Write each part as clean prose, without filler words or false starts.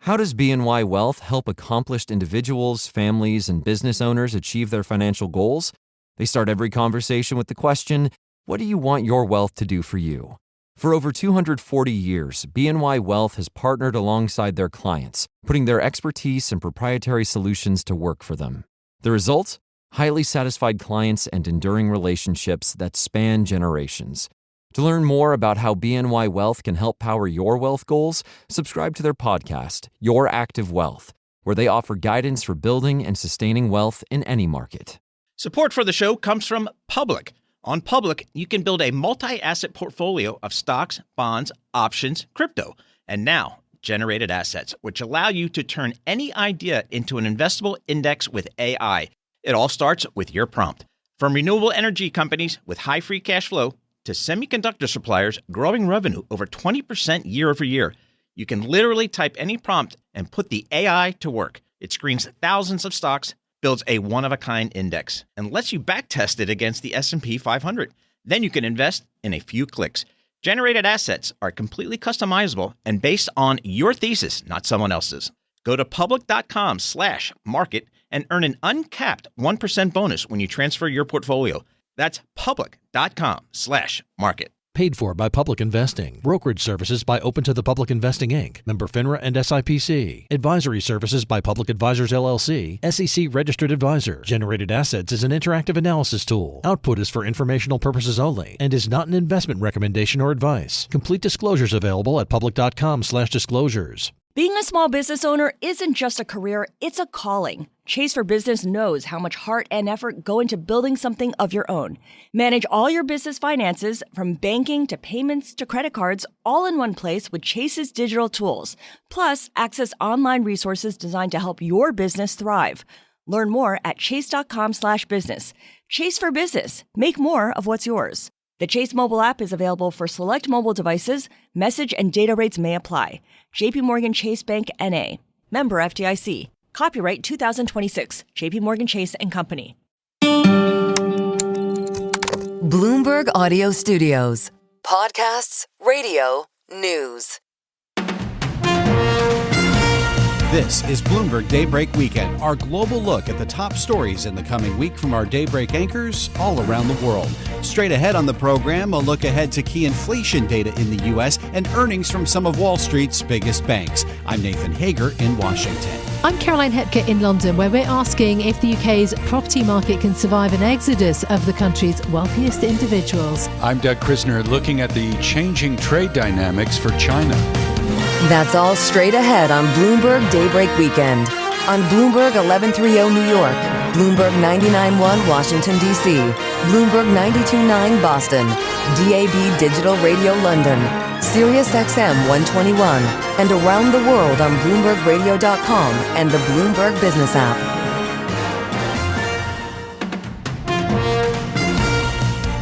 How does BNY Wealth help accomplished individuals, families, and business owners achieve their financial goals? They start every conversation with the question, what do you want your wealth to do for you? For over 240 years, BNY Wealth has partnered alongside their clients, putting their expertise and proprietary solutions to work for them. The result? Highly satisfied clients and enduring relationships that span generations. To learn more about how BNY Wealth can help power your wealth goals, subscribe to their podcast, Your Active Wealth, where they offer guidance for building and sustaining wealth in any market. Support for the show comes from Public. On Public, you can build a multi-asset portfolio of stocks, bonds, options, crypto, and now generated assets, which allow you to turn any idea into an investable index with AI. It all starts with your prompt. From renewable energy companies with high free cash flow to semiconductor suppliers growing revenue over 20% year over year, you can literally type any prompt and put the AI to work. It screens thousands of stocks, builds a one-of-a-kind index, and lets you backtest it against the S&P 500. Then you can invest in a few clicks. Generated assets are completely customizable and based on your thesis, not someone else's. Go to public.com/market and earn an uncapped 1% bonus when you transfer your portfolio. That's public.com/market. Paid for by Public Investing. Brokerage services by Open to the Public Investing, Inc., member FINRA and SIPC. Advisory services by Public Advisors, LLC, SEC registered advisor. Generated Assets is an interactive analysis tool. Output is for informational purposes only and is not an investment recommendation or advice. Complete disclosures available at public.com/disclosures. Being a small business owner isn't just a career, it's a calling. Chase for Business knows how much heart and effort go into building something of your own. Manage all your business finances, from banking to payments to credit cards, all in one place with Chase's digital tools. Plus, access online resources designed to help your business thrive. Learn more at chase.com/business. Chase for Business. Make more of what's yours. The Chase mobile app is available for select mobile devices. Message and data rates may apply. J.P. Morgan Chase Bank, N.A. Member FDIC. Copyright 2026. J.P. Morgan Chase & Company. Bloomberg Audio Studios. Podcasts, radio, news. This is Bloomberg Daybreak Weekend, our global look at the top stories in the coming week from our Daybreak anchors all around the world. Straight ahead on the program, a look ahead to key inflation data in the U.S. and earnings from some of Wall Street's biggest banks. I'm Nathan Hager in Washington. I'm Caroline Hepker in London, where we're asking if the UK's property market can survive an exodus of the country's wealthiest individuals. I'm Doug Krisner, looking at the changing trade dynamics for China. That's all straight ahead on Bloomberg Daybreak Weekend. On Bloomberg 1130 New York, Bloomberg 99.1 Washington, D.C., Bloomberg 92.9 Boston, DAB Digital Radio London, Sirius XM 121, and around the world on BloombergRadio.com and the Bloomberg Business app.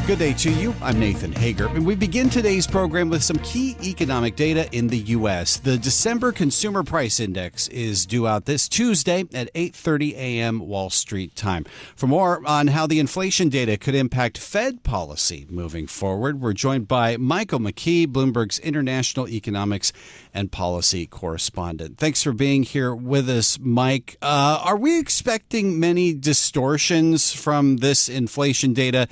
Good day to you. I'm Nathan Hager, and we begin today's program with some key economic data in the U.S. The December Consumer Price Index is due out this Tuesday at 8:30 a.m. Wall Street time. For more on how the inflation data could impact Fed policy moving forward, we're joined by Michael McKee, Bloomberg's international economics and policy correspondent. Thanks for being here with us, Mike. Are we expecting many distortions from this inflation data,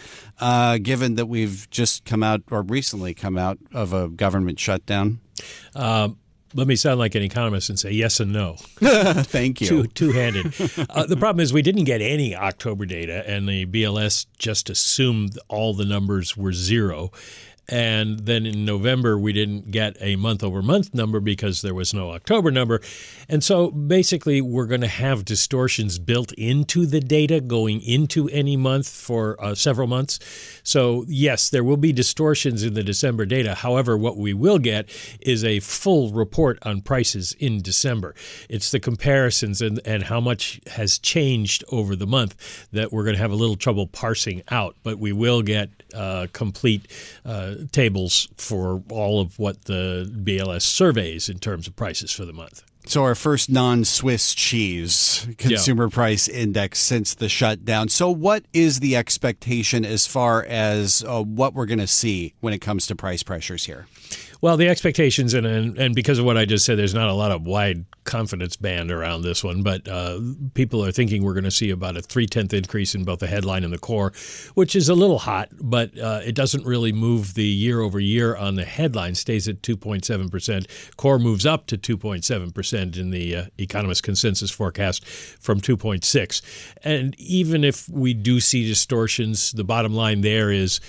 given that we've just come out or recently come out of a government shutdown? Let me sound like an economist and say yes and no. Thank you. Two-handed. The problem is we didn't get any October data, and the BLS just assumed all the numbers were zero. And then in November, we didn't get a month-over-month number because there was no October number. And so basically, we're going to have distortions built into the data going into any month for several months. So yes, there will be distortions in the December data. However, what we will get is a full report on prices in December. It's the comparisons and how much has changed over the month that we're going to have a little trouble parsing out. But we will get complete tables for all of what the BLS surveys in terms of prices for the month. So our first non-Swiss cheese consumer price index since the shutdown. So what is the expectation as far as what we're going to see when it comes to price pressures here? Well, the expectations, and because of what I just said, there's not a lot of wide confidence band around this one, but people are thinking we're going to see about a 0.3 increase in both the headline and the core, which is a little hot, but it doesn't really move the year over year on the headline, stays at 2.7%. Core moves up to 2.7% in the economist consensus forecast from 2.6. And even if we do see distortions, the bottom line there is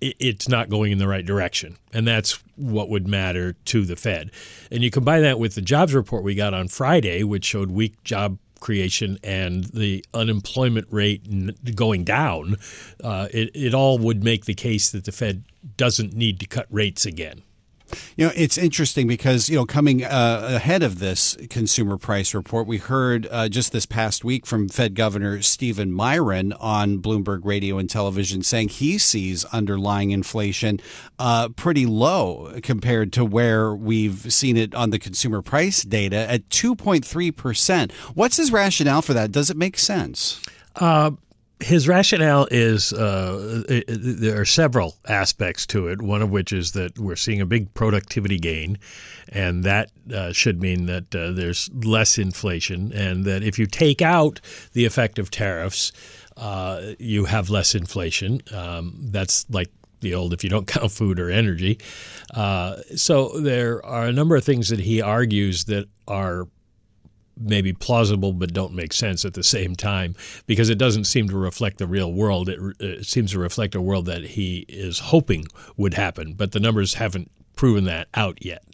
it's not going in the right direction. And that's what would matter to the Fed. And you combine that with the jobs report we got on Friday, which showed weak job creation and the unemployment rate going down, it all would make the case that the Fed doesn't need to cut rates again. It's interesting because, coming ahead of this consumer price report, we heard just this past week from Fed Governor Stephen Myron on Bloomberg Radio and television saying he sees underlying inflation pretty low compared to where we've seen it on the consumer price data at 2.3%. What's his rationale for that? Does it make sense? His rationale is there are several aspects to it, one of which is that we're seeing a big productivity gain, and that should mean that there's less inflation, and that if you take out the effect of tariffs, you have less inflation. That's like the old if you don't count food or energy. So there are a number of things that he argues that are maybe plausible but don't make sense at the same time, because it doesn't seem to reflect the real world. It seems to reflect a world that he is hoping would happen, but the numbers haven't proven that out yet.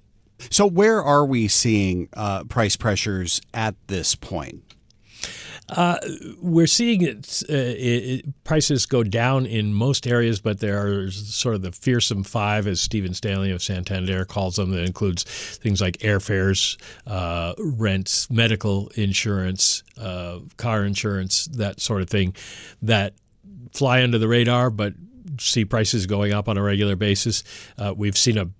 So where are we seeing price pressures at this point? We're seeing prices go down in most areas, but there are sort of the fearsome five, as Stephen Stanley of Santander calls them, that includes things like airfares, rents, medical insurance, car insurance, that sort of thing, that fly under the radar but see prices going up on a regular basis. We've seen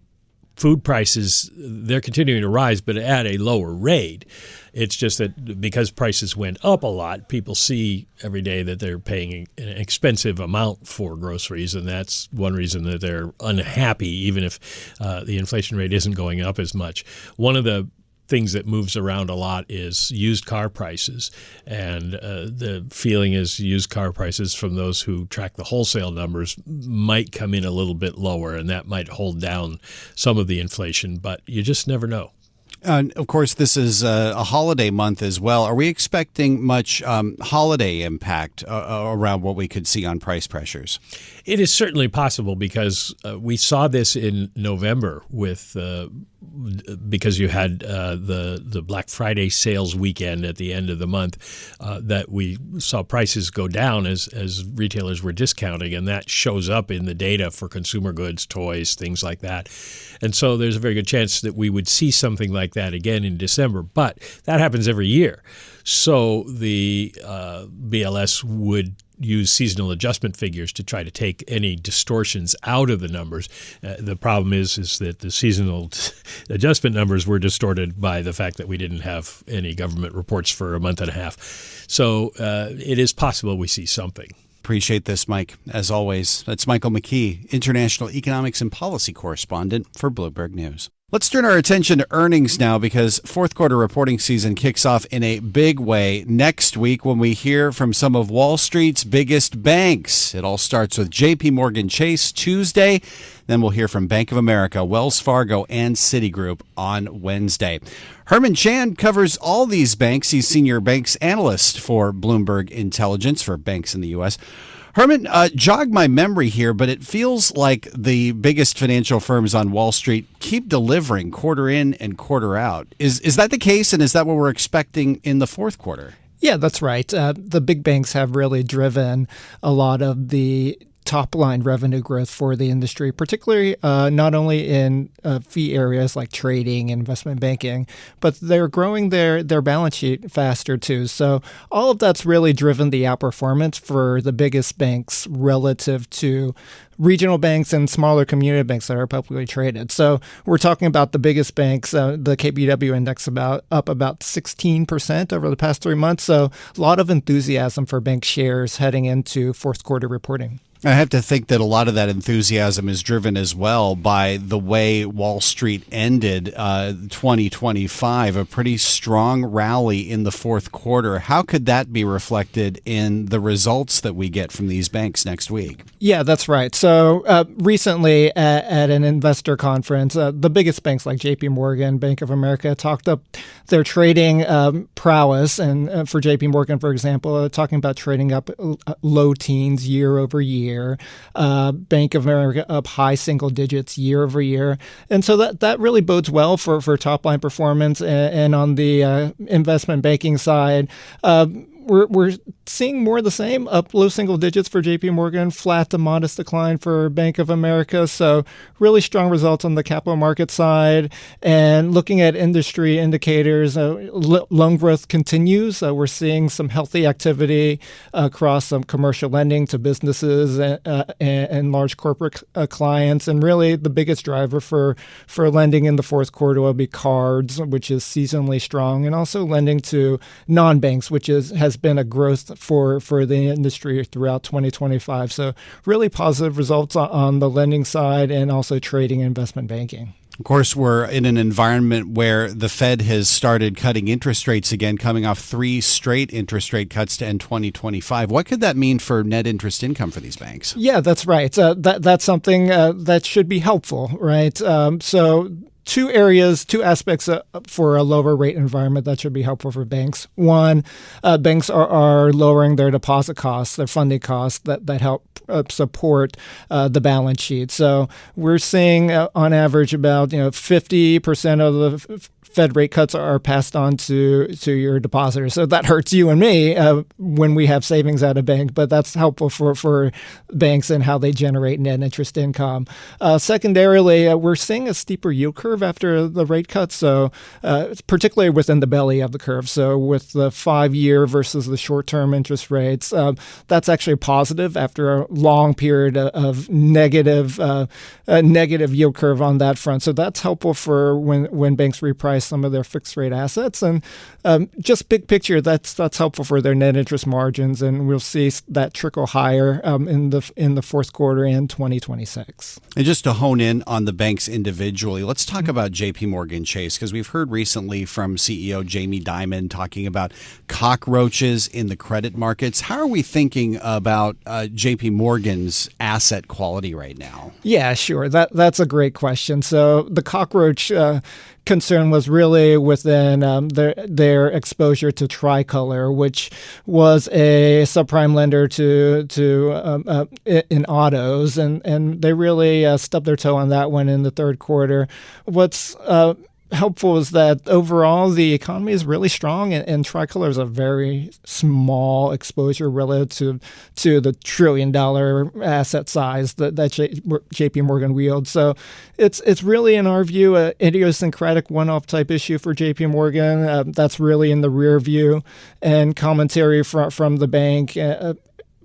food prices, they're continuing to rise, but at a lower rate. It's just that because prices went up a lot, people see every day that they're paying an expensive amount for groceries, and that's one reason that they're unhappy, even if the inflation rate isn't going up as much. One of the things that moves around a lot is used car prices, and the feeling is used car prices from those who track the wholesale numbers might come in a little bit lower, and that might hold down some of the inflation, but you just never know. Of course, this is a holiday month as well. Are we expecting much holiday impact around what we could see on price pressures? It is certainly possible, because we saw this in November with because you had the Black Friday sales weekend at the end of the month, that we saw prices go down as retailers were discounting, and that shows up in the data for consumer goods, toys, things like that. And so there's a very good chance that we would see something like that again in December, but that happens every year. So the BLS would use seasonal adjustment figures to try to take any distortions out of the numbers. The problem is that the seasonal adjustment numbers were distorted by the fact that we didn't have any government reports for a month and a half. So it is possible we see something. Appreciate this, Mike. As always, that's Michael McKee, international economics and policy correspondent for Bloomberg News. Let's turn our attention to earnings now, because fourth quarter reporting season kicks off in a big way next week when we hear from some of Wall Street's biggest banks. It all starts with JP Morgan Chase Tuesday. Then we'll hear from Bank of America, Wells Fargo, and Citigroup on Wednesday. Herman Chan covers all these banks. He's senior banks analyst for Bloomberg Intelligence for banks in the U.S. Herman, jog my memory here, but it feels like the biggest financial firms on Wall Street keep delivering quarter in and quarter out. Is that the case, and is that what we're expecting in the fourth quarter? Yeah, that's right. The big banks have really driven a lot of the top-line revenue growth for the industry, particularly not only in fee areas like trading and investment banking, but they're growing their balance sheet faster too. So all of that's really driven the outperformance for the biggest banks relative to regional banks and smaller community banks that are publicly traded. So we're talking about the biggest banks, the KBW index up about 16% over the past 3 months. So a lot of enthusiasm for bank shares heading into fourth quarter reporting. I have to think that a lot of that enthusiasm is driven as well by the way Wall Street ended 2025, a pretty strong rally in the fourth quarter. How could that be reflected in the results that we get from these banks next week? Yeah, that's right. So recently at an investor conference, the biggest banks like JP Morgan, Bank of America talked up their trading prowess. And for JP Morgan, for example, talking about trading up low teens year over year. Bank of America up high single digits year over year. And so that really bodes well for top line performance. And on the investment banking side, we're seeing more of the same, up low single digits for JP Morgan, flat to modest decline for Bank of America. So really strong results on the capital market side. And looking at industry indicators, loan growth continues. We're seeing some healthy activity across some commercial lending to businesses and large corporate clients. And really the biggest driver for lending in the fourth quarter will be cards, which is seasonally strong, and also lending to non-banks, which has been a growth for the industry throughout 2025. So really positive results on the lending side and also trading and investment banking. Of course, we're in an environment where the Fed has started cutting interest rates again, coming off 3 straight interest rate cuts to end 2025. What could that mean for net interest income for these banks? Yeah, that's right. That's something that should be helpful, right? So two aspects for a lower rate environment that should be helpful for banks. One, banks are lowering their deposit costs, their funding costs that help support the balance sheet. So we're seeing on average about 50% of the Fed rate cuts are passed on to your depositors. So that hurts you and me when we have savings at a bank, but that's helpful for banks and how they generate net interest income. Secondarily, we're seeing a steeper yield curve after the rate cuts, so particularly within the belly of the curve. So with the 5-year versus the short-term interest rates, that's actually positive after a long period of negative yield curve on that front. So that's helpful for when banks reprice some of their fixed rate assets. And just big picture, that's helpful for their net interest margins, and we'll see that trickle higher in the fourth quarter and 2026. And just to hone in on the banks individually, let's talk about JP Morgan Chase, because we've heard recently from CEO Jamie Dimon talking about cockroaches in the credit markets. How are we thinking about JP Morgan's asset quality right now? Yeah, sure. That's a great question. So the cockroach concern was really within their exposure to Tricolor, which was a subprime lender in autos, and they really stubbed their toe on that one in the third quarter. What's helpful is that overall the economy is really strong, and Tricolor is a very small exposure relative to the $1 trillion asset size that JP Morgan wields. So it's really, in our view, an idiosyncratic one-off type issue for JP Morgan. That's really in the rear view, and commentary from the bank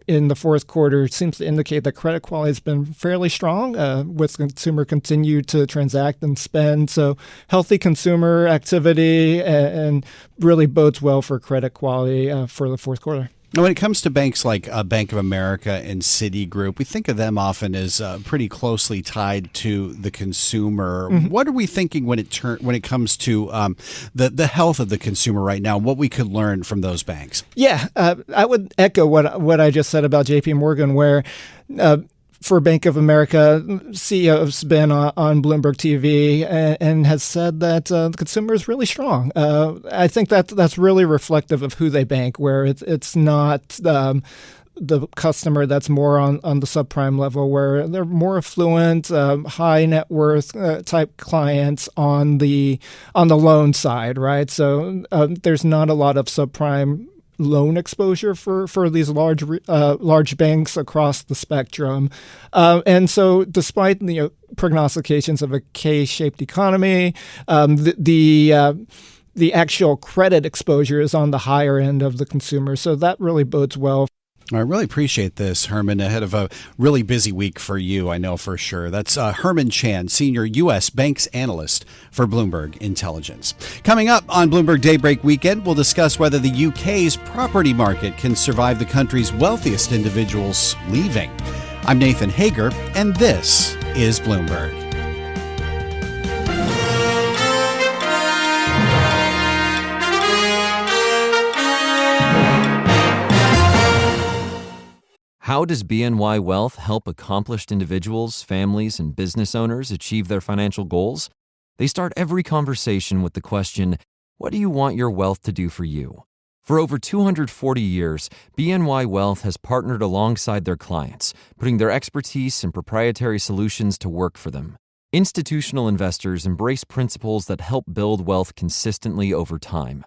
in the fourth quarter seems to indicate that credit quality has been fairly strong, with consumer continue to transact and spend. So healthy consumer activity and really bodes well for credit quality for the fourth quarter. Now, when it comes to banks like Bank of America and Citigroup, we think of them often as pretty closely tied to the consumer. Mm-hmm. What are we thinking when it comes to the health of the consumer right now? What we could learn from those banks? Yeah, I would echo what I just said about JP Morgan, where for Bank of America, CEO's been on Bloomberg TV and has said that the consumer is really strong. I think that's really reflective of who they bank, where it's not the customer that's more on the subprime level, where they're more affluent, high net worth type clients on the loan side, right? So there's not a lot of subprime loan exposure for these large banks across the spectrum, and so despite prognostications of a K-shaped economy, the actual credit exposure is on the higher end of the consumer. So that really bodes well. I really appreciate this, Herman, ahead of a really busy week for you, I know for sure. That's Herman Chan, senior U.S. banks analyst for Bloomberg Intelligence. Coming up on Bloomberg Daybreak Weekend, we'll discuss whether the UK's property market can survive the country's wealthiest individuals leaving. I'm Nathan Hager, and this is Bloomberg. How does BNY Wealth help accomplished individuals, families, and business owners achieve their financial goals? They start every conversation with the question, what do you want your wealth to do for you? For over 240 years, BNY Wealth has partnered alongside their clients, putting their expertise and proprietary solutions to work for them. Institutional investors embrace principles that help build wealth consistently over time.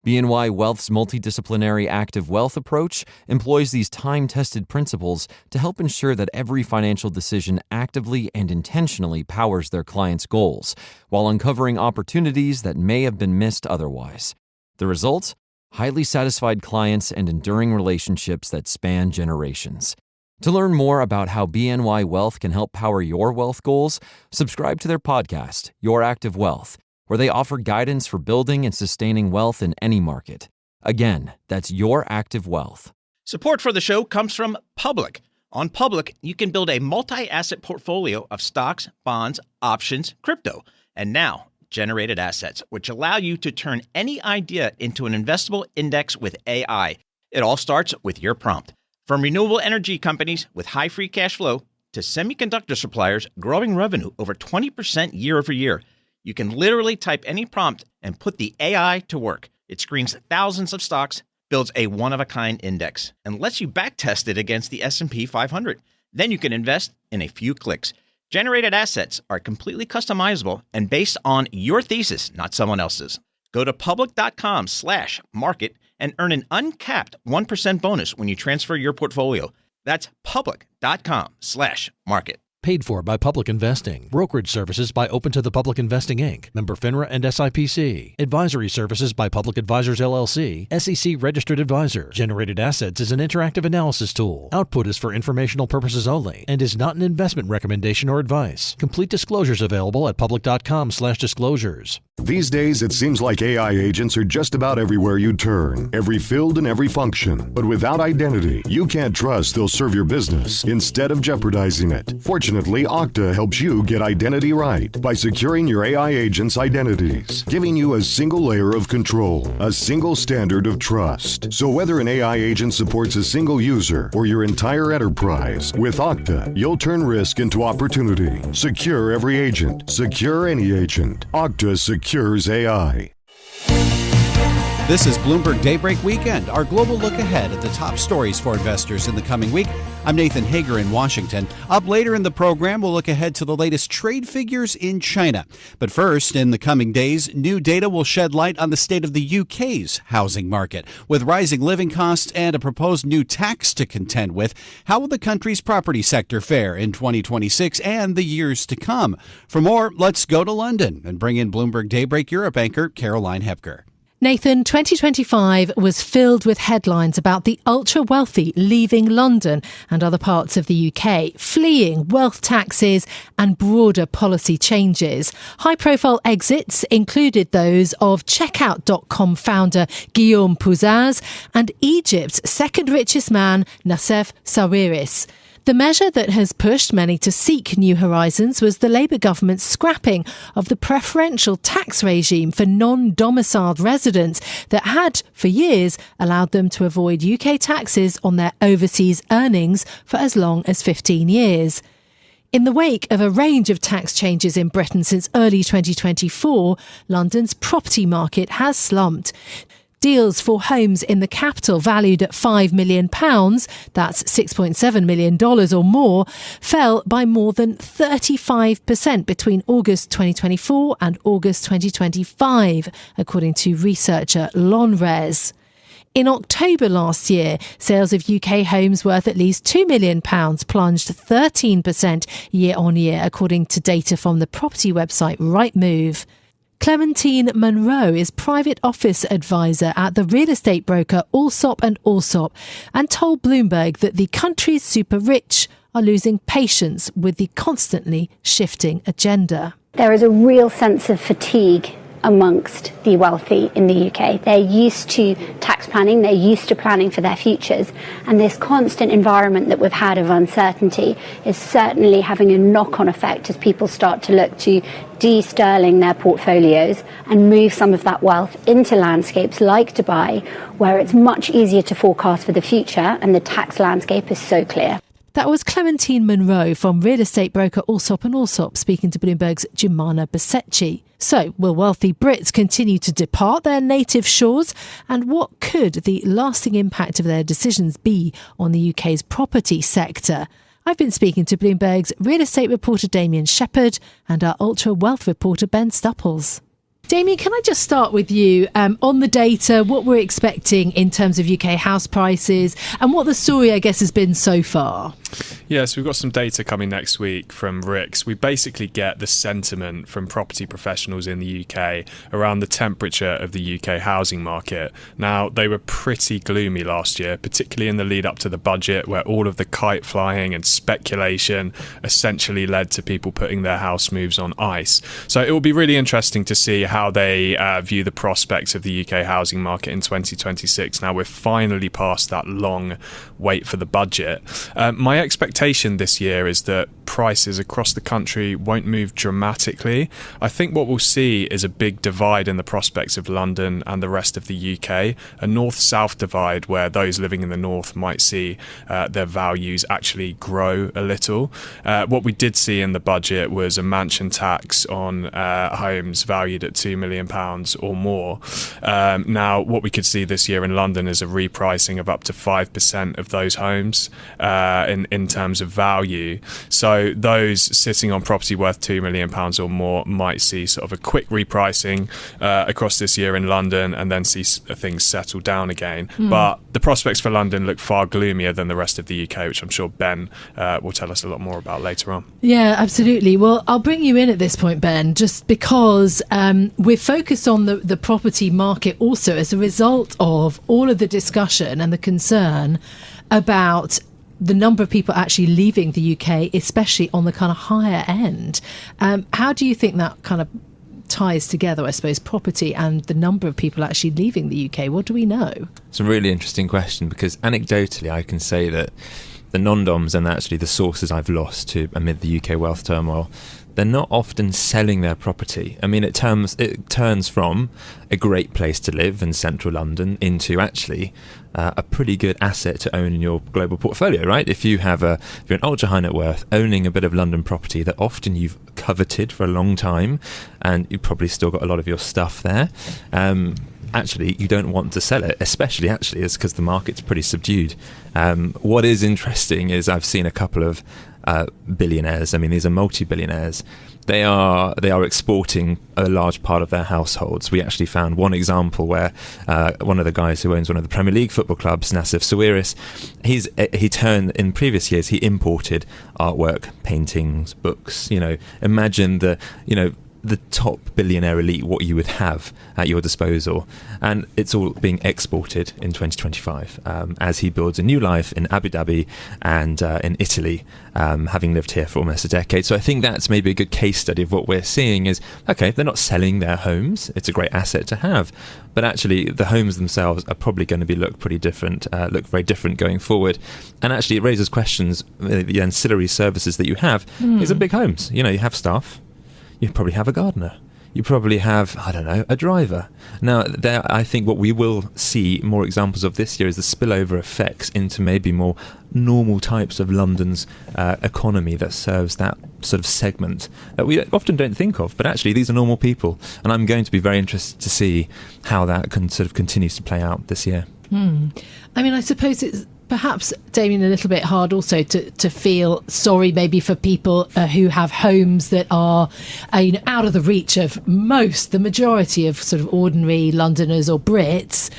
BNY Wealth's multidisciplinary active wealth approach employs these time-tested principles to help ensure that every financial decision actively and intentionally powers their clients' goals, while uncovering opportunities that may have been missed otherwise. The result? Highly satisfied clients and enduring relationships that span generations. To learn more about how BNY Wealth can help power your wealth goals, subscribe to their podcast, Your Active Wealth, where they offer guidance for building and sustaining wealth in any market. Again, that's Your Active Wealth. Support for the show comes from Public. On Public, you can build a multi-asset portfolio of stocks, bonds, options, crypto, and now generated assets, which allow you to turn any idea into an investable index with AI. It all starts with your prompt. From renewable energy companies with high free cash flow to semiconductor suppliers growing revenue over 20% year over year, you can literally type any prompt and put the AI to work. It screens thousands of stocks, builds a one-of-a-kind index, and lets you backtest it against the S&P 500. Then you can invest in a few clicks. Generated assets are completely customizable and based on your thesis, not someone else's. Go to public.com/market and earn an uncapped 1% bonus when you transfer your portfolio. That's public.com/market. Paid for by Public Investing. Brokerage services by Open to the Public Investing, Inc., member FINRA and SIPC. Advisory services by Public Advisors, LLC, SEC registered advisor. Generated Assets is an interactive analysis tool. Output is for informational purposes only and is not an investment recommendation or advice. Complete disclosures available at public.com/disclosures. These days, it seems like AI agents are just about everywhere you turn, every field and every function. But without identity, you can't trust they'll serve your business instead of jeopardizing it. Fortunately, Okta helps you get identity right by securing your AI agents' identities, giving you a single layer of control, a single standard of trust. So whether an AI agent supports a single user or your entire enterprise, with Okta, you'll turn risk into opportunity. Secure every agent. Secure any agent. Okta secures AI. This is Bloomberg Daybreak Weekend, our global look ahead at the top stories for investors in the coming week. I'm Nathan Hager in Washington. Up later in the program, we'll look ahead to the latest trade figures in China. But first, in the coming days, new data will shed light on the state of the UK's housing market. With rising living costs and a proposed new tax to contend with, how will the country's property sector fare in 2026 and the years to come? For more, let's go to London and bring in Bloomberg Daybreak Europe anchor Caroline Hepker. Nathan, 2025 was filled with headlines about the ultra-wealthy leaving London and other parts of the UK, fleeing wealth taxes and broader policy changes. High-profile exits included those of Checkout.com founder Guillaume Pouzaz and Egypt's second richest man, Nassef Sawiris. The measure that has pushed many to seek new horizons was the Labour government's scrapping of the preferential tax regime for non-domiciled residents that had, for years, allowed them to avoid UK taxes on their overseas earnings for as long as 15 years. In the wake of a range of tax changes in Britain since early 2024, London's property market has slumped. Deals for homes in the capital valued at £5 million, that's $6.7 million or more, fell by more than 35% between August 2024 and August 2025, according to researcher Lonres. In October last year, sales of UK homes worth at least £2 million plunged 13% year on year, according to data from the property website Rightmove. Clementine Monroe is private office advisor at the real estate broker Allsop & Allsop and told Bloomberg that the country's super rich are losing patience with the constantly shifting agenda. There is a real sense of fatigue amongst the wealthy in the UK. They're used to tax planning, they're used to planning for their futures, and this constant environment that we've had of uncertainty is certainly having a knock-on effect as people start to look to de-sterling their portfolios and move some of that wealth into landscapes like Dubai, where it's much easier to forecast for the future and the tax landscape is so clear. That was Clementine Monroe from real estate broker Allsop & Allsop speaking to Bloomberg's Jumana Basecci. So, will wealthy Brits continue to depart their native shores? And what could the lasting impact of their decisions be on the UK's property sector? I've been speaking to Bloomberg's real estate reporter Damien Shepherd and our ultra wealth reporter Ben Stupples. Damien, can I just start with you on the data, what we're expecting in terms of UK house prices and what the story, I guess, has been so far? Yes, we've got some data coming next week from RICS. We basically get the sentiment from property professionals in the UK around the temperature of the UK housing market. Now, they were pretty gloomy last year, particularly in the lead up to the budget, where all of the kite flying and speculation essentially led to people putting their house moves on ice. So it will be really interesting to see how they view the prospects of the UK housing market in 2026. Now, we're finally past that long wait for the budget. My expectation this year is that prices across the country won't move dramatically. I think what we'll see is a big divide in the prospects of London and the rest of the UK, a north-south divide where those living in the north might see their values actually grow a little. What we did see in the budget was a mansion tax on homes valued at £2 million or more. Now, what we could see this year in London is a repricing of up to 5% of those homes in terms of value. So those sitting on property worth £2 million or more might see sort of a quick repricing across this year in London and then see things settle down again. But the prospects for London look far gloomier than the rest of the UK, which I'm sure Ben will tell us a lot more about later on. Yeah, absolutely. Well, I'll bring you in at this point, Ben, just because we're focused on the property market also as a result of all of the discussion and the concern about the number of people actually leaving the UK, especially on the kind of higher end. How do you think that kind of ties together, I suppose, property and the number of people actually leaving the UK? What do we know? It's a really interesting question because anecdotally I can say that the non-doms and actually the sources I've lost to amid the UK wealth turmoil, they're not often selling their property. I mean, it turns from a great place to live in central London into actually a pretty good asset to own in your global portfolio, right? If you're an ultra high net worth, owning a bit of London property that often you've coveted for a long time, and you've probably still got a lot of your stuff there. Actually, you don't want to sell it, especially actually is because the market's pretty subdued. What is interesting is I've seen a couple of billionaires. I mean, these are multi-billionaires. They are exporting a large part of their households. We actually found one example where one of the guys who owns one of the Premier League football clubs, Nassif Sawiris, he turned in previous years. He imported artwork, paintings, books. Imagine the top billionaire elite, what you would have at your disposal, and it's all being exported in 2025 as he builds a new life in Abu Dhabi and in Italy, having lived here for almost a decade. So I think that's maybe a good case study of what we're seeing is, okay, they're not selling their homes, it's a great asset to have, but actually the homes themselves are probably going to look very different going forward. And actually it raises questions, the ancillary services that you have. These are big homes, you have staff. You probably have a gardener. You probably have, a driver. Now, I think what we will see more examples of this year is the spillover effects into maybe more normal types of London's economy that serves that sort of segment that we often don't think of. But actually, these are normal people. And I'm going to be very interested to see how that continues to play out this year. I mean, I suppose it's perhaps, Damien, a little bit hard also to feel sorry maybe for people who have homes that are out of the reach of the majority of sort of ordinary Londoners or Brits.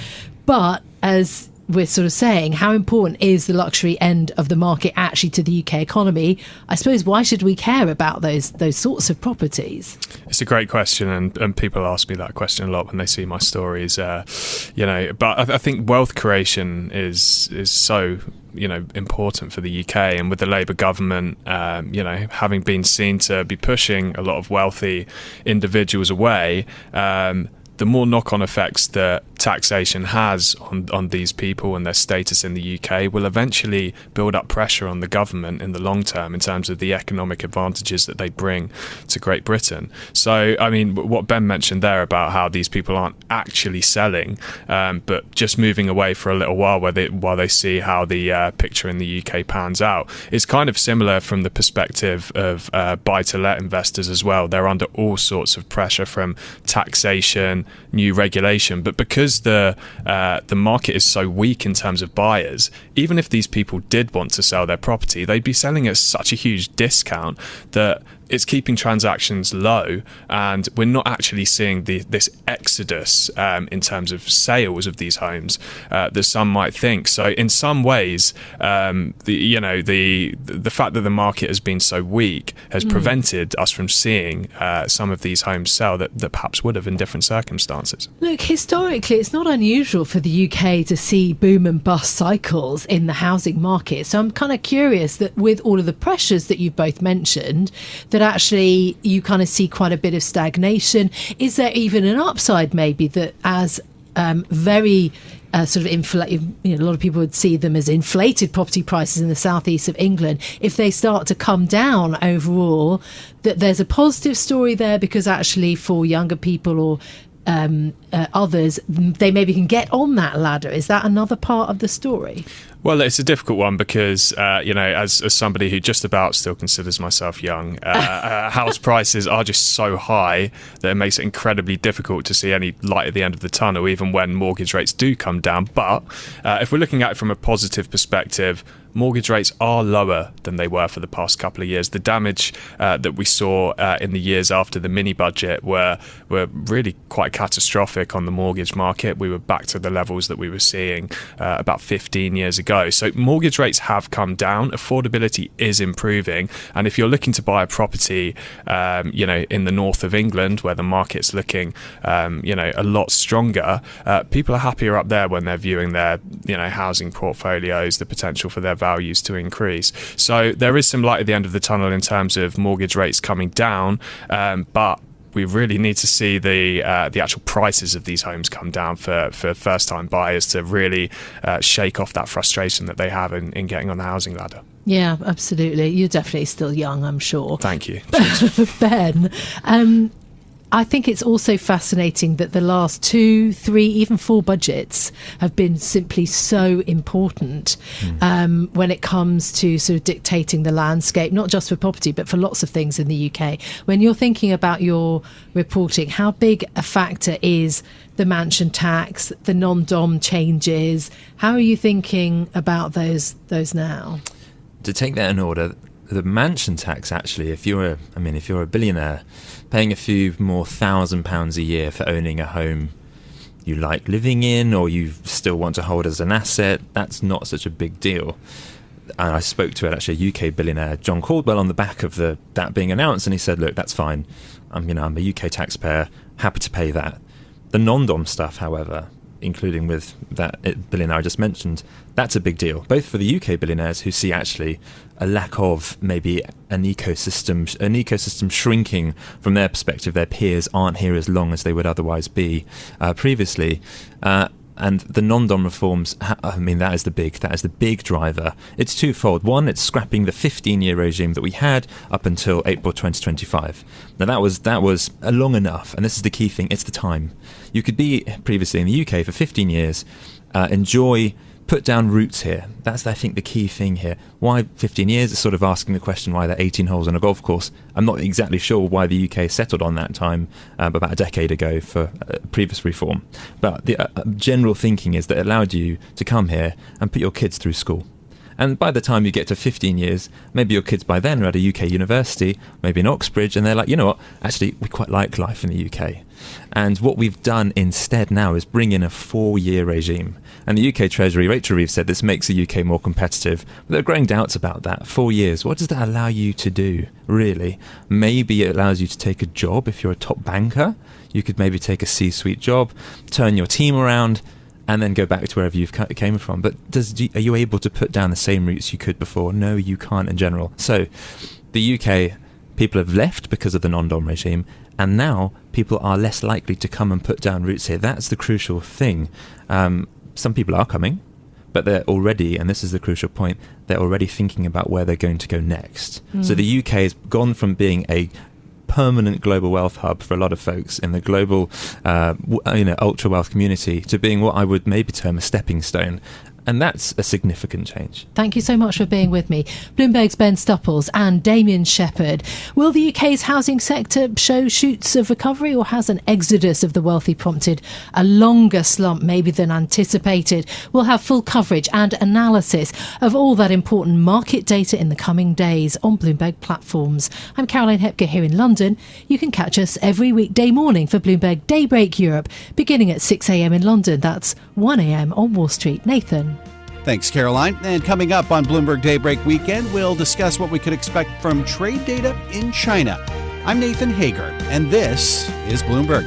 But as we're sort of saying, how important is the luxury end of the market actually to the UK economy? I suppose, why should we care about those sorts of properties? It's a great question, and people ask me that question a lot when they see my stories. But I think wealth creation is so important for the UK. And with the Labour government, having been seen to be pushing a lot of wealthy individuals away, the more knock-on effects that taxation has on these people and their status in the UK will eventually build up pressure on the government in the long term in terms of the economic advantages that they bring to Great Britain. So, I mean, what Ben mentioned there about how these people aren't actually selling, but just moving away for a little while while they see how the picture in the UK pans out, is kind of similar from the perspective of buy-to-let investors as well. They're under all sorts of pressure from taxation, new regulation, but because the market is so weak in terms of buyers, even if these people did want to sell their property, they'd be selling at such a huge discount that it's keeping transactions low, and we're not actually seeing this exodus in terms of sales of these homes that some might think. So in some ways, the fact that the market has been so weak has prevented us from seeing some of these homes sell that perhaps would have in different circumstances. Look, historically, it's not unusual for the UK to see boom and bust cycles in the housing market. So I'm kind of curious that with all of the pressures that you've both mentioned, that actually you kind of see quite a bit of stagnation. Is there even an upside maybe that as very sort of inflated, a lot of people would see them as inflated property prices in the southeast of England, if they start to come down overall, that there's a positive story there because actually for younger people or others, they maybe can get on that ladder? Is that another part of the story? Well, it's a difficult one because, as somebody who just about still considers myself young, house prices are just so high that it makes it incredibly difficult to see any light at the end of the tunnel, even when mortgage rates do come down. But if we're looking at it from a positive perspective, mortgage rates are lower than they were for the past couple of years. The damage that we saw in the years after the mini budget were really quite catastrophic on the mortgage market. We were back to the levels that we were seeing about 15 years ago. So mortgage rates have come down. Affordability is improving. And if you're looking to buy a property, in the north of England, where the market's looking, a lot stronger, people are happier up there when they're viewing their, housing portfolios, the potential for their values to increase. So there is some light at the end of the tunnel in terms of mortgage rates coming down, but we really need to see the actual prices of these homes come down for first-time buyers to really shake off that frustration that they have in getting on the housing ladder. Yeah, absolutely. You're definitely still young, I'm sure. Thank you. Ben, I think it's also fascinating that the last 2, 3, even 4 budgets have been simply so important when it comes to sort of dictating the landscape, not just for property, but for lots of things in the UK. When you're thinking about your reporting, how big a factor is the mansion tax, the non-dom changes? How are you thinking about those now? To take that in order, the mansion tax, actually, if you're a billionaire, paying a few more £1,000 a year for owning a home you like living in or you still want to hold as an asset, that's not such a big deal. And I spoke to actually a UK billionaire, John Caldwell, on the back of that being announced, and he said, look, that's fine. I'm a UK taxpayer, happy to pay that. The non-dom stuff, however, including with that billionaire I just mentioned, that's a big deal, both for the UK billionaires who see actually a lack of maybe an ecosystem shrinking from their perspective. Their peers aren't here as long as they would otherwise be previously. And the non-dom reforms, that is the big driver. It's twofold. One, it's scrapping the 15-year regime that we had up until April 2025. Now that was long enough, and this is the key thing, it's the time. You could be previously in the UK for 15 years, put down roots here. That's, I think, the key thing here. Why 15 years? It's sort of asking the question why there are 18 holes on a golf course. I'm not exactly sure why the UK settled on that time about a decade ago for previous reform. But the general thinking is that it allowed you to come here and put your kids through school. And by the time you get to 15 years, maybe your kids by then are at a UK university, maybe in Oxbridge, and they're like, you know what, actually, we quite like life in the UK. And what we've done instead now is bring in a 4-year regime. And the UK Treasury, Rachel Reeves, said this makes the UK more competitive. But there are growing doubts about that. 4 years, what does that allow you to do, really? Maybe it allows you to take a job if you're a top banker. You could maybe take a C-suite job, turn your team around, and then go back to wherever you've came from. But are you able to put down the same routes you could before? No, you can't in general. So the UK, people have left because of the non-dom regime, and now people are less likely to come and put down roots here. That's the crucial thing. Some people are coming, but they're already, and this is the crucial point, they're already thinking about where they're going to go next. So the UK has gone from being a permanent global wealth hub for a lot of folks in the global ultra wealth community to being what I would maybe term a stepping stone. And that's a significant change. Thank you so much for being with me. Bloomberg's Ben Stupples and Damien Shepherd. Will the UK's housing sector show shoots of recovery, or has an exodus of the wealthy prompted a longer slump maybe than anticipated? We'll have full coverage and analysis of all that important market data in the coming days on Bloomberg platforms. I'm Caroline Hepker here in London. You can catch us every weekday morning for Bloomberg Daybreak Europe, beginning at 6 a.m. in London. That's 1 a.m. on Wall Street. Nathan. Thanks, Caroline. And coming up on Bloomberg Daybreak Weekend, we'll discuss what we could expect from trade data in China. I'm Nathan Hager, and this is Bloomberg.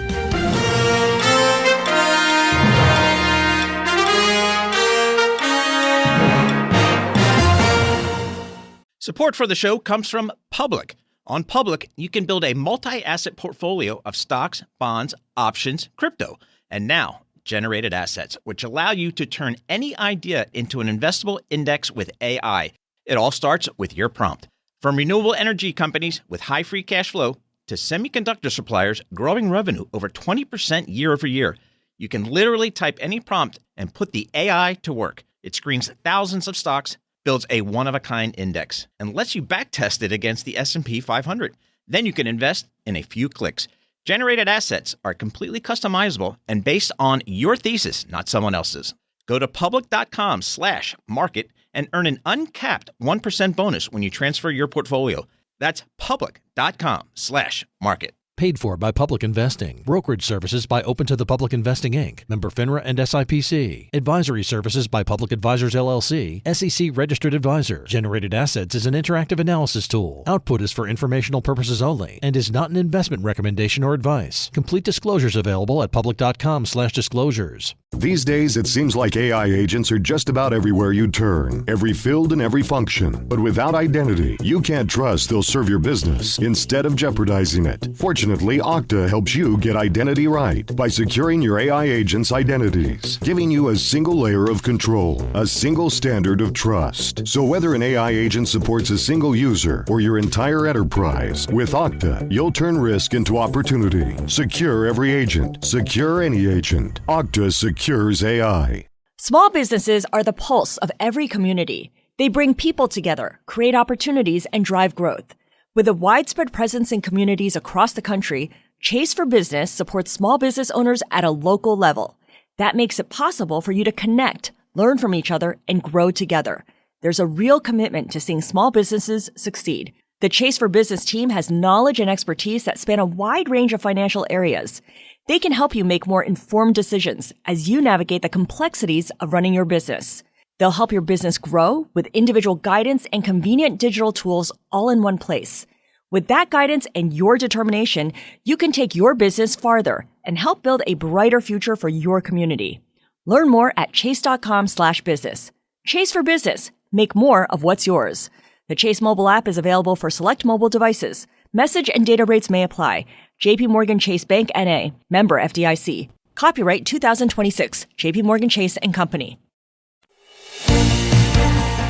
Support for the show comes from Public. On Public, you can build a multi-asset portfolio of stocks, bonds, options, crypto, and now generated assets, which allow you to turn any idea into an investable index with AI. It all starts with your prompt. From renewable energy companies with high free cash flow to semiconductor suppliers growing revenue over 20% year over year, you can literally type any prompt and put the AI to work. It screens thousands of stocks, builds a one-of-a-kind index, and lets you backtest it against the S&P 500. Then you can invest in a few clicks. Generated assets are completely customizable and based on your thesis, not someone else's. Go to public.com/market and earn an uncapped 1% bonus when you transfer your portfolio. That's public.com/market. Paid for by Public Investing. Brokerage services by Open to the Public Investing, Inc. Member FINRA and SIPC. Advisory services by Public Advisors, LLC. SEC Registered Advisor. Generated Assets is an interactive analysis tool. Output is for informational purposes only and is not an investment recommendation or advice. Complete disclosures available at public.com/disclosures. These days, it seems like AI agents are just about everywhere you turn, every field and every function. But without identity, you can't trust they'll serve your business instead of jeopardizing it. Fortunately, Okta helps you get identity right by securing your AI agents' identities, giving you a single layer of control, a single standard of trust. So whether an AI agent supports a single user or your entire enterprise, with Okta, you'll turn risk into opportunity. Secure every agent. Secure any agent. Okta secures AI. Small businesses are the pulse of every community. They bring people together, create opportunities, and drive growth. With a widespread presence in communities across the country, Chase for Business supports small business owners at a local level. That makes it possible for you to connect, learn from each other, and grow together. There's a real commitment to seeing small businesses succeed. The Chase for Business team has knowledge and expertise that span a wide range of financial areas. They can help you make more informed decisions as you navigate the complexities of running your business. They'll help your business grow with individual guidance and convenient digital tools all in one place. With that guidance and your determination, you can take your business farther and help build a brighter future for your community. Learn more at chase.com/business. Chase for Business. Make more of what's yours. The Chase mobile app is available for select mobile devices. Message and data rates may apply. J.P. Morgan Chase Bank, N.A., member FDIC. Copyright 2026, J.P. Morgan Chase & Company.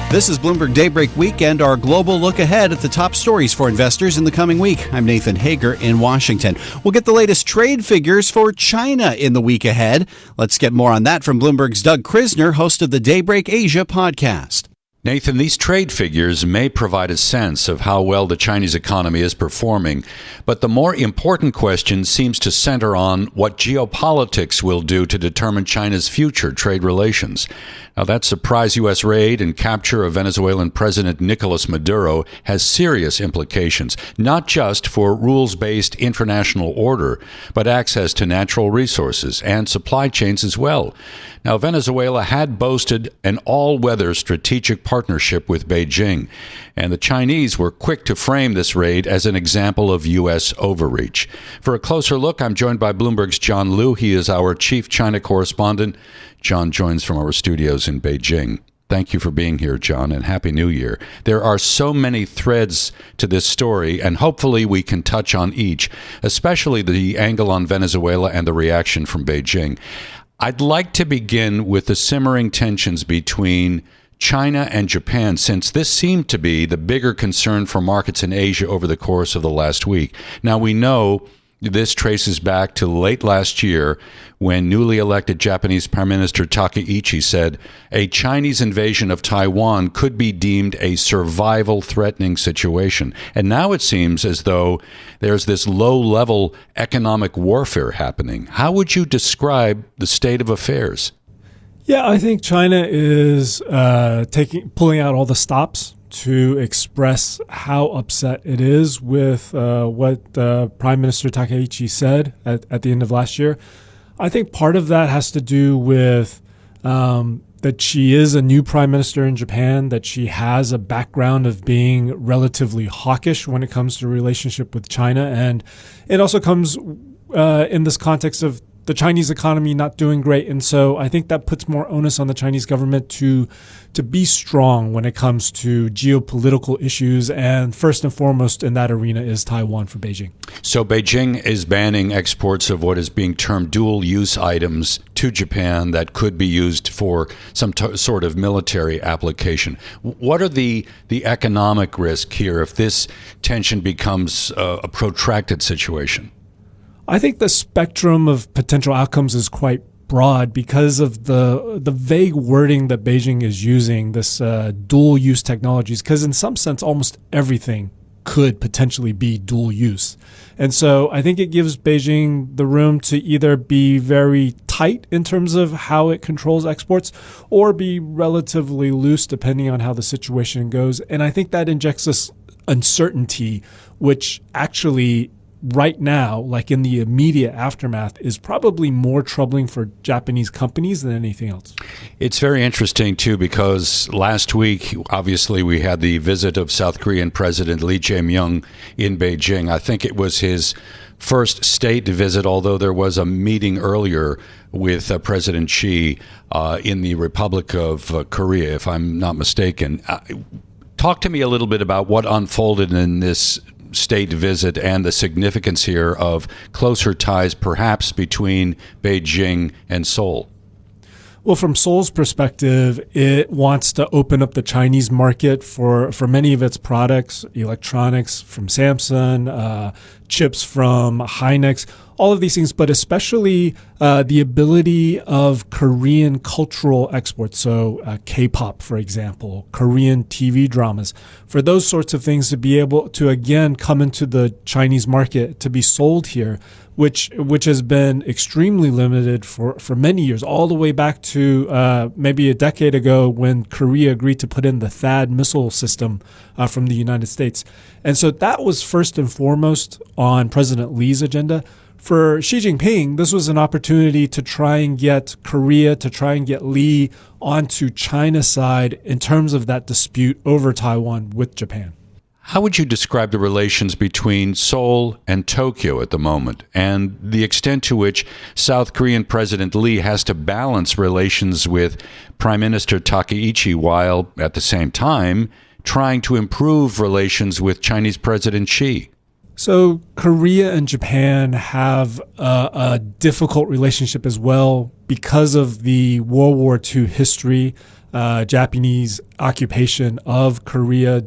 This is Bloomberg Daybreak Weekend, our global look ahead at the top stories for investors in the coming week. I'm Nathan Hager in Washington. We'll get the latest trade figures for China in the week ahead. Let's get more on that from Bloomberg's Doug Krisner, host of the Daybreak Asia podcast. Nathan, these trade figures may provide a sense of how well the Chinese economy is performing, but the more important question seems to center on what geopolitics will do to determine China's future trade relations. Now, that surprise U.S. raid and capture of Venezuelan President Nicolas Maduro has serious implications, not just for rules-based international order, but access to natural resources and supply chains as well. Now, Venezuela had boasted an all-weather strategic partnership with Beijing. And the Chinese were quick to frame this raid as an example of U.S. overreach. For a closer look, I'm joined by Bloomberg's John Liu. He is our chief China correspondent. John joins from our studios in Beijing. Thank you for being here, John, and Happy New Year. There are so many threads to this story, and hopefully we can touch on each, especially the angle on Venezuela and the reaction from Beijing. I'd like to begin with the simmering tensions between China and Japan, since this seemed to be the bigger concern for markets in Asia over the course of the last week. Now, we know this traces back to late last year when newly elected Japanese Prime Minister Takaichi said a Chinese invasion of Taiwan could be deemed a survival-threatening situation. And now it seems as though there's this low-level economic warfare happening. How would you describe the state of affairs? Yeah, I think China is pulling out all the stops to express how upset it is with what Prime Minister Takaichi said at the end of last year. I think part of that has to do with that she is a new prime minister in Japan, that she has a background of being relatively hawkish when it comes to relationship with China. And it also comes in this context of the Chinese economy not doing great. And so I think that puts more onus on the Chinese government to be strong when it comes to geopolitical issues. And first and foremost in that arena is Taiwan for Beijing. So Beijing is banning exports of what is being termed dual-use items to Japan that could be used for some sort of military application. What are the economic risk here if this tension becomes a protracted situation? I think the spectrum of potential outcomes is quite broad because of the vague wording that Beijing is using, this dual-use technologies, because in some sense, almost everything could potentially be dual use. And so I think it gives Beijing the room to either be very tight in terms of how it controls exports or be relatively loose depending on how the situation goes. And I think that injects this uncertainty, which actually right now, like in the immediate aftermath, is probably more troubling for Japanese companies than anything else. It's very interesting, too, because last week, obviously, we had the visit of South Korean President Lee Jae-myung in Beijing. I think it was his first state visit, although there was a meeting earlier with President Xi in the Republic of Korea, if I'm not mistaken. Talk to me a little bit about what unfolded in this state visit and the significance here of closer ties perhaps between Beijing and Seoul. Well, from Seoul's perspective, it wants to open up the Chinese market for many of its products, electronics from Samsung, chips from Hynix, all of these things, but especially the ability of Korean cultural exports. So K-pop, for example, Korean TV dramas, for those sorts of things to be able to, again, come into the Chinese market, to be sold here, which has been extremely limited for many years, all the way back to maybe a decade ago when Korea agreed to put in the THAAD missile system from the United States. And so that was first and foremost on President Lee's agenda. For Xi Jinping, this was an opportunity to try and get Korea, to try and get Lee onto China's side in terms of that dispute over Taiwan with Japan. How would you describe the relations between Seoul and Tokyo at the moment, and the extent to which South Korean President Lee has to balance relations with Prime Minister Takaichi while, at the same time, trying to improve relations with Chinese President Xi? So Korea and Japan have a difficult relationship as well because of the World War II history, Japanese occupation of Korea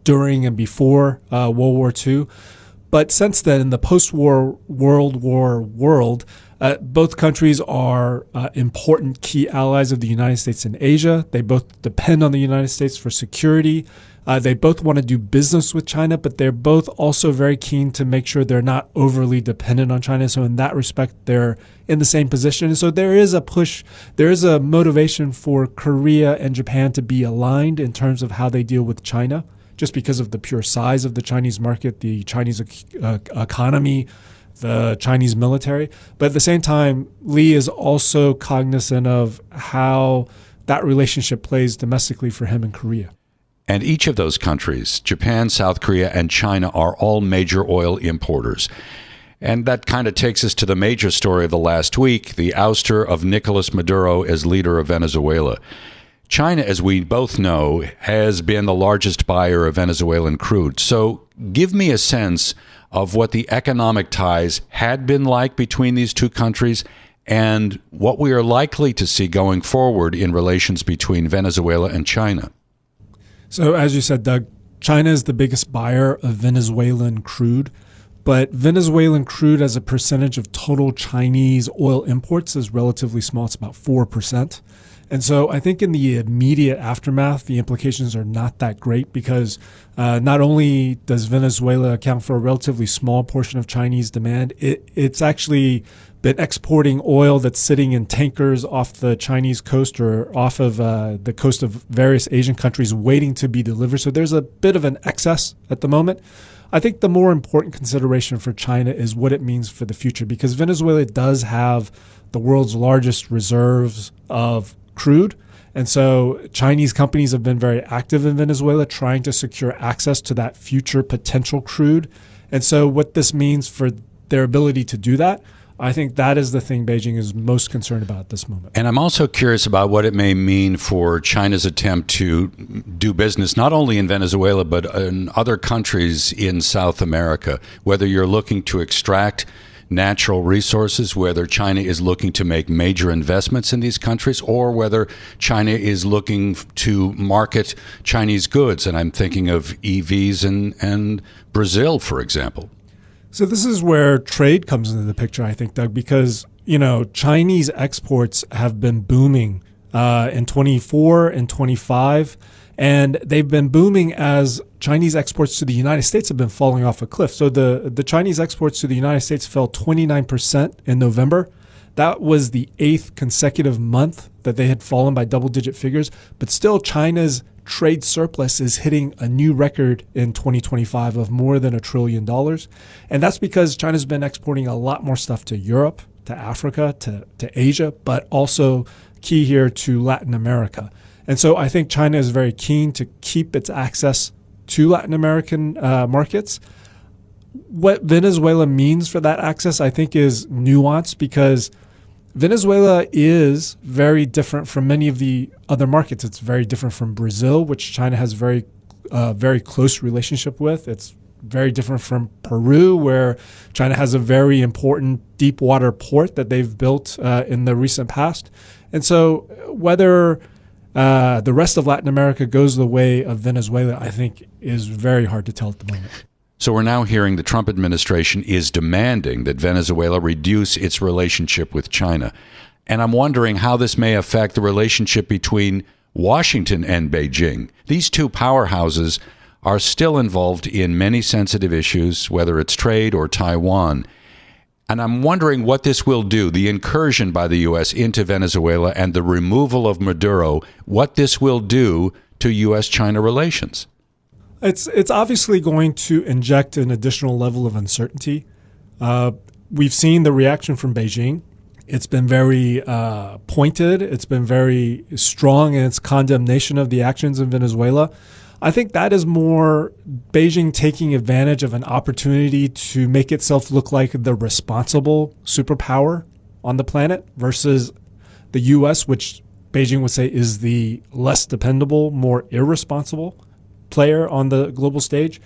during and before World War II. But since then, in the post-war World War world, both countries are important key allies of the United States in Asia. They both depend on the United States for security. They both want to do business with China, but they're both also very keen to make sure they're not overly dependent on China. So in that respect, they're in the same position. And so there is a push, there is a motivation for Korea and Japan to be aligned in terms of how they deal with China, just because of the pure size of the Chinese market, the Chinese economy, the Chinese military. But at the same time, Lee is also cognizant of how that relationship plays domestically for him in Korea. And each of those countries, Japan, South Korea, and China, are all major oil importers. And that kind of takes us to the major story of the last week, the ouster of Nicolas Maduro as leader of Venezuela. China, as we both know, has been the largest buyer of Venezuelan crude. So give me a sense of what the economic ties had been like between these two countries and what we are likely to see going forward in relations between Venezuela and China. So as you said, Doug, China is the biggest buyer of Venezuelan crude, but Venezuelan crude as a percentage of total Chinese oil imports is relatively small. It's about 4%. And so I think in the immediate aftermath, the implications are not that great because not only does Venezuela account for a relatively small portion of Chinese demand, it's actually been exporting oil that's sitting in tankers off the Chinese coast or off of the coast of various Asian countries waiting to be delivered. So there's a bit of an excess at the moment. I think the more important consideration for China is what it means for the future, because Venezuela does have the world's largest reserves of crude. And so Chinese companies have been very active in Venezuela trying to secure access to that future potential crude. And so what this means for their ability to do that, I think that is the thing Beijing is most concerned about at this moment. And I'm also curious about what it may mean for China's attempt to do business, not only in Venezuela, but in other countries in South America, whether you're looking to extract natural resources, whether China is looking to make major investments in these countries, or whether China is looking to market Chinese goods. And I'm thinking of EVs and Brazil, for example. So this is where trade comes into the picture, I think, Doug, because, Chinese exports have been booming in 24 and 25, and they've been booming as Chinese exports to the United States have been falling off a cliff. So the Chinese exports to the United States fell 29% in November. That was the 8th consecutive month that they had fallen by double-digit figures. But still, China's trade surplus is hitting a new record in 2025 of more than $1 trillion. And that's because China's been exporting a lot more stuff to Europe, to Africa, to Asia, but also key here to Latin America. And so I think China is very keen to keep its access to Latin American markets. What Venezuela means for that access, I think, is nuanced because Venezuela is very different from many of the other markets. It's very different from Brazil, which China has very close relationship with. It's very different from Peru, where China has a very important deep water port that they've built in the recent past. And so whether the rest of Latin America goes the way of Venezuela, I think, is very hard to tell at the moment. So we're now hearing the Trump administration is demanding that Venezuela reduce its relationship with China. And I'm wondering how this may affect the relationship between Washington and Beijing. These two powerhouses are still involved in many sensitive issues, whether it's trade or Taiwan. And I'm wondering what this will do, the incursion by the U.S. into Venezuela and the removal of Maduro, what this will do to U.S.-China relations. It's obviously going to inject an additional level of uncertainty. We've seen the reaction from Beijing. It's been very pointed. It's been very strong in its condemnation of the actions in Venezuela. I think that is more Beijing taking advantage of an opportunity to make itself look like the responsible superpower on the planet versus the U.S., which Beijing would say is the less dependable, more irresponsible player on the global stage.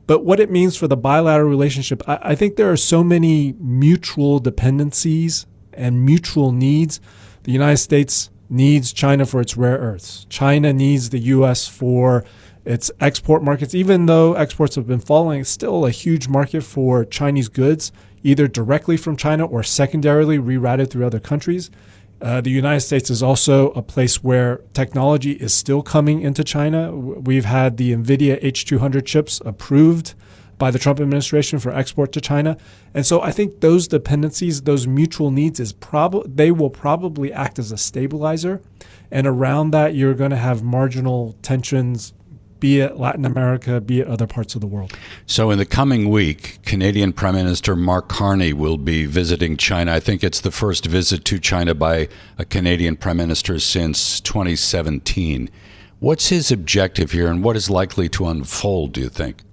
But what it means for the bilateral relationship, I think there are so many mutual dependencies and mutual needs. The United States needs China for its rare earths. China needs the U.S. for its export markets. Even though exports have been falling, it's still a huge market for Chinese goods, either directly from China or secondarily rerouted through other countries. The United States is also a place where technology is still coming into China. We've had the NVIDIA H200 chips approved by the Trump administration for export to China. And so I think those dependencies, those mutual needs, they will probably act as a stabilizer. And around that, you're going to have marginal tensions be it Latin America, be it other parts of the world. So in the coming week, Canadian Prime Minister Mark Carney will be visiting China. I think it's the first visit to China by a Canadian Prime Minister since 2017. What's his objective here, and what is likely to unfold, do you think?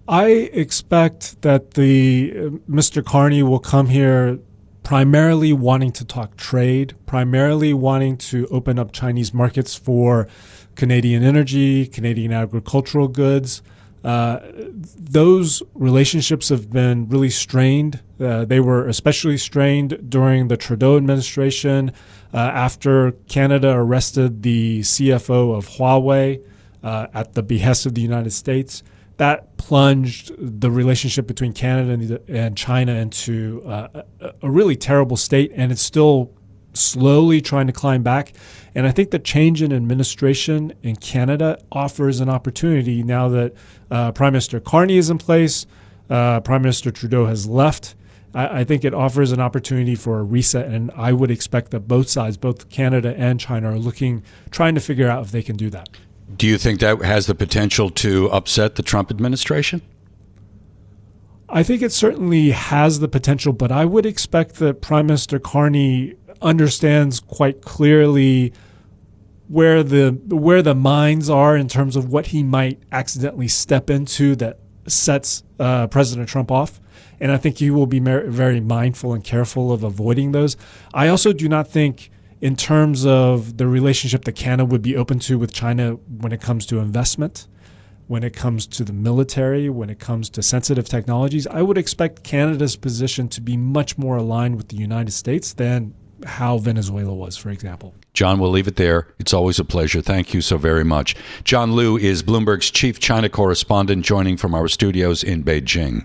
I expect that Mr. Carney will come here primarily wanting to talk trade, primarily wanting to open up Chinese markets for Canadian energy, Canadian agricultural goods. Those relationships have been really strained. They were especially strained during the Trudeau administration after Canada arrested the CFO of Huawei at the behest of the United States. That plunged the relationship between Canada and China into a really terrible state, and it's still slowly trying to climb back. And I think the change in administration in Canada offers an opportunity now that Prime Minister Carney is in place, Prime Minister Trudeau has left. I think it offers an opportunity for a reset, and I would expect that both sides, both Canada and China, are trying to figure out if they can do that. Do you think that has the potential to upset the Trump administration? I think it certainly has the potential, but I would expect that Prime Minister Carney understands quite clearly where the mines are in terms of what he might accidentally step into that sets President Trump off. And I think he will be very mindful and careful of avoiding those. I also do not think, in terms of the relationship that Canada would be open to with China when it comes to investment, when it comes to the military, when it comes to sensitive technologies, I would expect Canada's position to be much more aligned with the United States than how Venezuela was, for example. John, we'll leave it there. It's always a pleasure. Thank you so very much. John Liu is Bloomberg's chief China correspondent, joining from our studios in Beijing.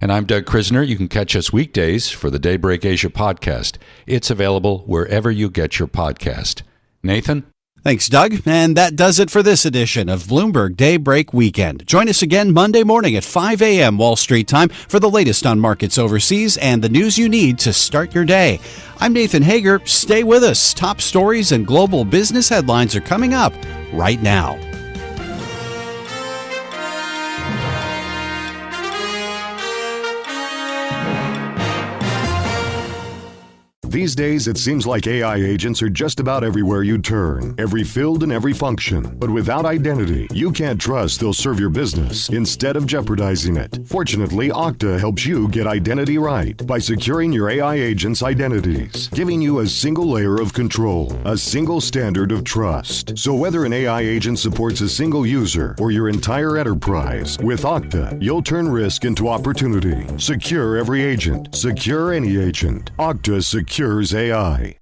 And I'm Doug Krisner. You can catch us weekdays for the Daybreak Asia podcast. It's available wherever you get your podcast. Nathan? Thanks, Doug. And that does it for this edition of Bloomberg Daybreak Weekend. Join us again Monday morning at 5 a.m. Wall Street time for the latest on markets overseas and the news you need to start your day. I'm Nathan Hager. Stay with us. Top stories and global business headlines are coming up right now. These days, it seems like AI agents are just about everywhere you turn, every field and every function. But without identity, you can't trust they'll serve your business instead of jeopardizing it. Fortunately, Okta helps you get identity right by securing your AI agents' identities, giving you a single layer of control, a single standard of trust. So whether an AI agent supports a single user or your entire enterprise, with Okta, you'll turn risk into opportunity. Secure every agent. Secure any agent. Okta secures AI.